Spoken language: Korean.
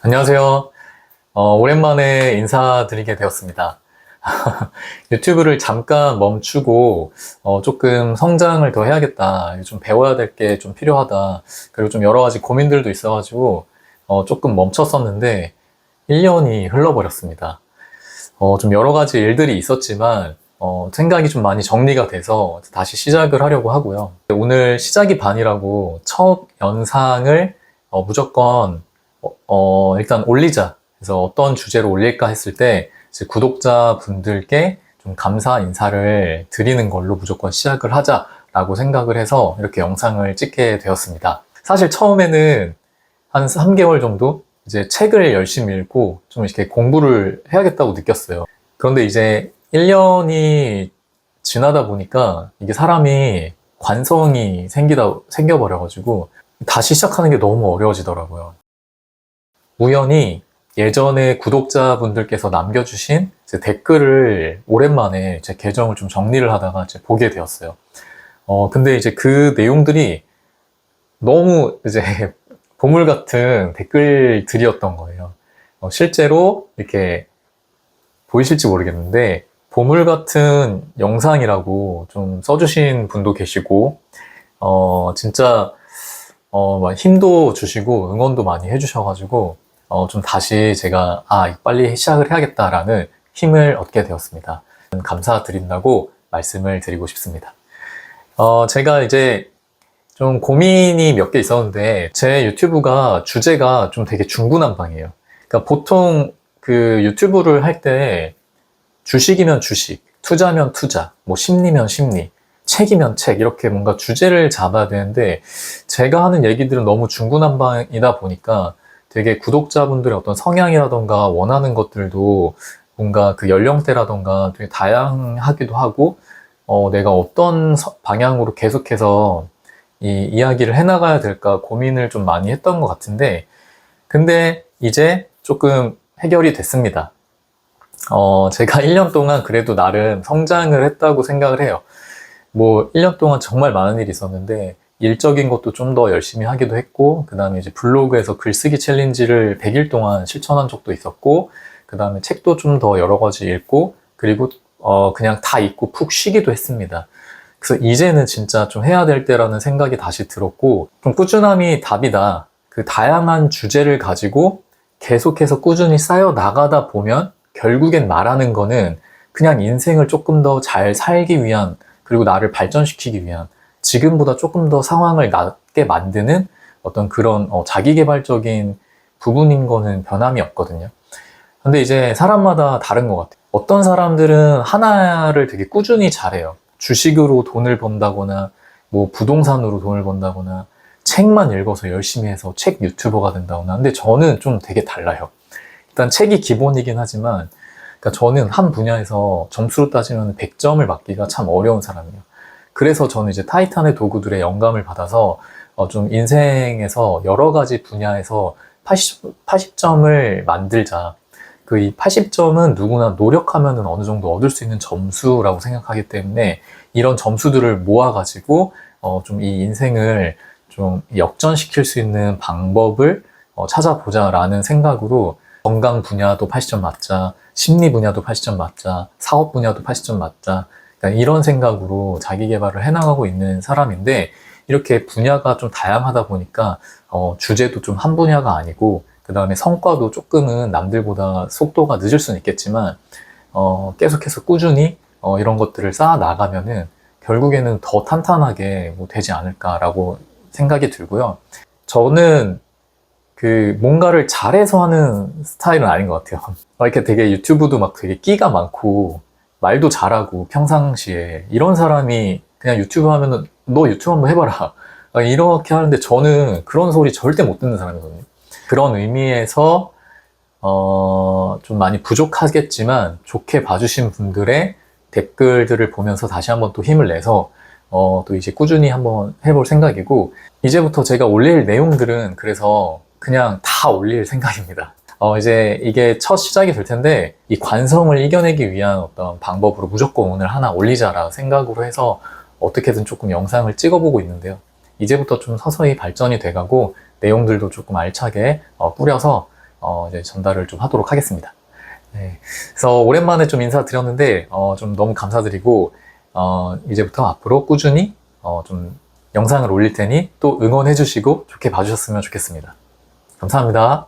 안녕하세요. 오랜만에 인사드리게 되었습니다. 유튜브를 잠깐 멈추고 조금 성장을 더 해야겠다. 좀 배워야 될 게 좀 필요하다. 그리고 좀 여러 가지 고민들도 있어가지고 조금 멈췄었는데 1년이 흘러버렸습니다. 좀 여러 가지 일들이 있었지만 생각이 좀 많이 정리가 돼서 다시 시작을 하려고 하고요. 오늘 시작이 반이라고 첫 영상을 무조건 일단 올리자. 그래서 어떤 주제로 올릴까 했을 때 이제 구독자분들께 좀 감사 인사를 드리는 걸로 무조건 시작을 하자라고 생각을 해서 이렇게 영상을 찍게 되었습니다. 사실 처음에는 한 3개월 정도 이제 책을 열심히 읽고 좀 이렇게 공부를 해야겠다고 느꼈어요. 그런데 이제 1년이 지나다 보니까 이게 사람이 관성이 생겨버려가지고 다시 시작하는 게 너무 어려워지더라고요. 우연히 예전에 구독자분들께서 남겨주신 댓글을 오랜만에 제 계정을 좀 정리를 하다가 이제 보게 되었어요. 근데 이제 그 내용들이 너무 이제 보물 같은 댓글들이었던 거예요. 실제로 이렇게 보이실지 모르겠는데 보물 같은 영상이라고 좀 써주신 분도 계시고 진짜 막 힘도 주시고 응원도 많이 해주셔가지고 좀 다시 제가 빨리 시작을 해야겠다라는 힘을 얻게 되었습니다. 감사드린다고 말씀을 드리고 싶습니다. 제가 이제 좀 고민이 몇 개 있었는데 제 유튜브가 주제가 좀 되게 중구난방이에요. 그러니까 보통 그 유튜브를 할 때 주식이면 주식, 투자면 투자, 뭐 심리면 심리, 책이면 책 이렇게 뭔가 주제를 잡아야 되는데 제가 하는 얘기들은 너무 중구난방이다 보니까 되게 구독자분들의 어떤 성향이라던가 원하는 것들도 뭔가 그 연령대라던가 되게 다양하기도 하고 내가 어떤 방향으로 계속해서 이 이야기를 해나가야 될까 고민을 좀 많이 했던 것 같은데 근데 이제 조금 해결이 됐습니다. 제가 1년 동안 그래도 나름 성장을 했다고 생각을 해요. 뭐 1년 동안 정말 많은 일이 있었는데 일적인 것도 좀 더 열심히 하기도 했고 그 다음에 이제 블로그에서 글쓰기 챌린지를 100일 동안 실천한 적도 있었고 그 다음에 책도 좀 더 여러 가지 읽고 그리고 그냥 다 읽고 푹 쉬기도 했습니다. 그래서 이제는 진짜 좀 해야 될 때라는 생각이 다시 들었고 좀 꾸준함이 답이다. 그 다양한 주제를 가지고 계속해서 꾸준히 쌓여 나가다 보면 결국엔 말하는 거는 그냥 인생을 조금 더 잘 살기 위한 그리고 나를 발전시키기 위한 지금보다 조금 더 상황을 낫게 만드는 어떤 그런 자기계발적인 부분인 거는 변함이 없거든요. 근데 이제 사람마다 다른 것 같아요. 어떤 사람들은 하나를 되게 꾸준히 잘해요. 주식으로 돈을 번다거나 뭐 부동산으로 돈을 번다거나 책만 읽어서 열심히 해서 책 유튜버가 된다거나 근데 저는 좀 되게 달라요. 일단 책이 기본이긴 하지만 그러니까 저는 한 분야에서 점수로 따지면 100점을 받기가 참 어려운 사람이에요. 그래서 저는 이제 타이탄의 도구들의 영감을 받아서 좀 인생에서 여러 가지 분야에서 80점을 만들자. 그 이 80점은 누구나 노력하면 어느 정도 얻을 수 있는 점수라고 생각하기 때문에 이런 점수들을 모아가지고 좀 이 인생을 좀 역전시킬 수 있는 방법을 찾아보자라는 생각으로 건강 분야도 80점 맞자, 심리 분야도 80점 맞자, 사업 분야도 80점 맞자 그러니까 이런 생각으로 자기 개발을 해나가고 있는 사람인데 이렇게 분야가 좀 다양하다 보니까 주제도 좀 한 분야가 아니고 그 다음에 성과도 조금은 남들보다 속도가 늦을 수는 있겠지만 계속해서 꾸준히 이런 것들을 쌓아 나가면은 결국에는 더 탄탄하게 뭐 되지 않을까라고 생각이 들고요. 저는 그 뭔가를 잘해서 하는 스타일은 아닌 것 같아요. 이렇게 되게 유튜브도 막 되게 끼가 많고 말도 잘하고 평상시에 이런 사람이 그냥 유튜브 하면은 너 유튜브 한번 해봐라 이렇게 하는데 저는 그런 소리 절대 못 듣는 사람이거든요. 그런 의미에서 좀 많이 부족하겠지만 좋게 봐주신 분들의 댓글들을 보면서 다시 한번 또 힘을 내서 또 이제 꾸준히 한번 해볼 생각이고 이제부터 제가 올릴 내용들은 그래서 그냥 다 올릴 생각입니다. 이제 이게 첫 시작이 될 텐데 이 관성을 이겨내기 위한 어떤 방법으로 무조건 오늘 하나 올리자라 생각으로 해서 어떻게든 조금 영상을 찍어보고 있는데요. 이제부터 좀 서서히 발전이 돼가고 내용들도 조금 알차게 뿌려서 이제 전달을 좀 하도록 하겠습니다. 네. 그래서 오랜만에 좀 인사드렸는데, 좀 너무 감사드리고, 이제부터 앞으로 꾸준히, 좀 영상을 올릴 테니 또 응원해주시고 좋게 봐주셨으면 좋겠습니다. 감사합니다.